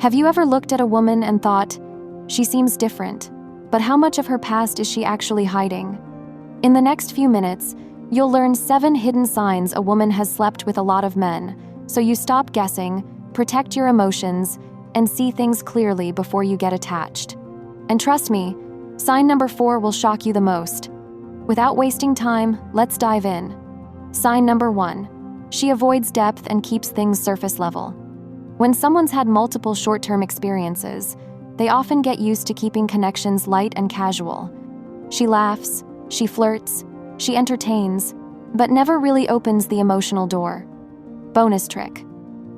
Have you ever looked at a woman and thought, she seems different, but how much of her past is she actually hiding? In the next few minutes, you'll learn 7 hidden signs a woman has slept with a lot of men, so you stop guessing, protect your emotions, and see things clearly before you get attached. And trust me, sign number 4 will shock you the most. Without wasting time, let's dive in. Sign number 1. She avoids depth and keeps things surface level. When someone's had multiple short-term experiences, they often get used to keeping connections light and casual. She laughs, she flirts, she entertains, but never really opens the emotional door. Bonus trick.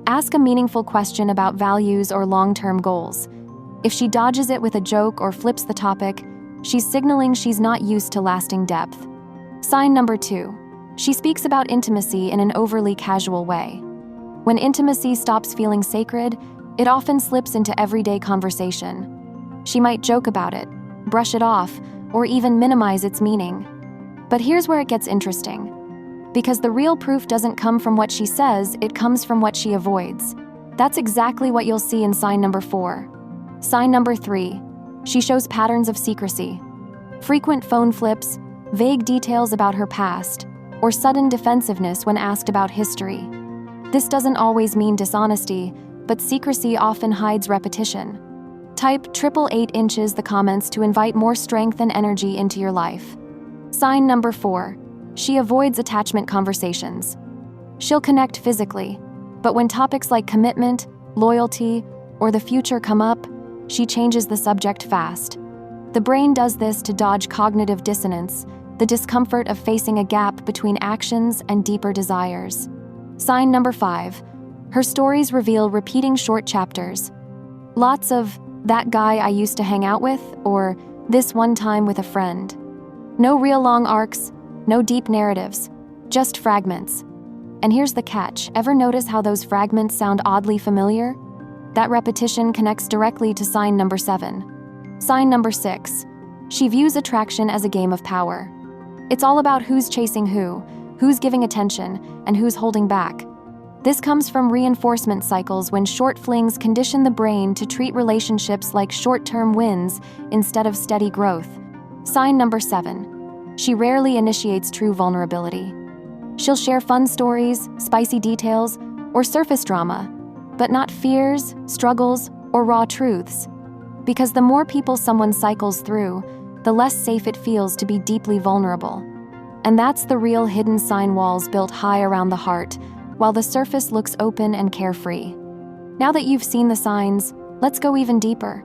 Ask a meaningful question about values or long-term goals. If she dodges it with a joke or flips the topic, she's signaling she's not used to lasting depth. Sign number 2. She speaks about intimacy in an overly casual way. When intimacy stops feeling sacred, it often slips into everyday conversation. She might joke about it, brush it off, or even minimize its meaning. But here's where it gets interesting. Because the real proof doesn't come from what she says, it comes from what she avoids. That's exactly what you'll see in sign number 4. Sign number 3. She shows patterns of secrecy. Frequent phone flips, vague details about her past, or sudden defensiveness when asked about history. This doesn't always mean dishonesty, but secrecy often hides repetition. Type 888 inches the comments to invite more strength and energy into your life. Sign number 4. She avoids attachment conversations. She'll connect physically, but when topics like commitment, loyalty, or the future come up, she changes the subject fast. The brain does this to dodge cognitive dissonance, the discomfort of facing a gap between actions and deeper desires. Sign number 5. Her stories reveal repeating short chapters. Lots of, that guy I used to hang out with, or this one time with a friend. No real long arcs, no deep narratives, just fragments. And here's the catch. Ever notice how those fragments sound oddly familiar? That repetition connects directly to sign number 7. Sign number 6. She views attraction as a game of power. It's all about who's chasing who's giving attention, and who's holding back. This comes from reinforcement cycles when short flings condition the brain to treat relationships like short-term wins instead of steady growth. Sign number 7. She rarely initiates true vulnerability. She'll share fun stories, spicy details, or surface drama, but not fears, struggles, or raw truths. Because the more people someone cycles through, the less safe it feels to be deeply vulnerable. And that's the real hidden sign walls built high around the heart, while the surface looks open and carefree. Now that you've seen the signs, let's go even deeper.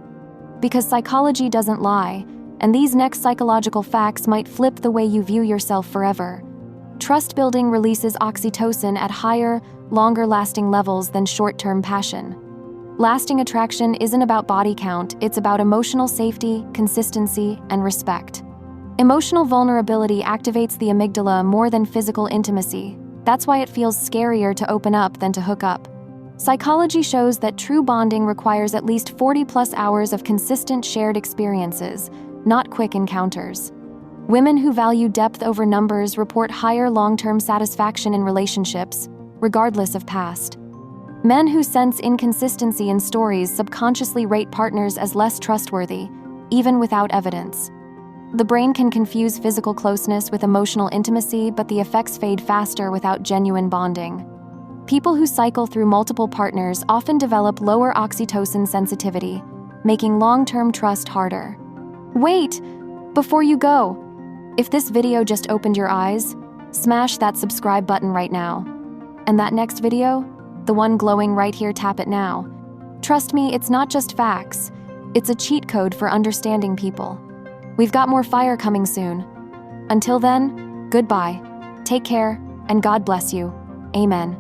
Because psychology doesn't lie, and these next psychological facts might flip the way you view yourself forever. Trust building releases oxytocin at higher, longer-lasting levels than short-term passion. Lasting attraction isn't about body count, it's about emotional safety, consistency, and respect. Emotional vulnerability activates the amygdala more than physical intimacy. That's why it feels scarier to open up than to hook up. Psychology shows that true bonding requires at least 40+ hours of consistent shared experiences, not quick encounters. Women who value depth over numbers report higher long-term satisfaction in relationships, regardless of past. Men who sense inconsistency in stories subconsciously rate partners as less trustworthy, even without evidence. The brain can confuse physical closeness with emotional intimacy, but the effects fade faster without genuine bonding. People who cycle through multiple partners often develop lower oxytocin sensitivity, making long-term trust harder. Wait! Before you go, if this video just opened your eyes, smash that subscribe button right now. And that next video? The one glowing right here, tap it now. Trust me, it's not just facts. It's a cheat code for understanding people. We've got more fire coming soon. Until then, goodbye, take care, and God bless you. Amen.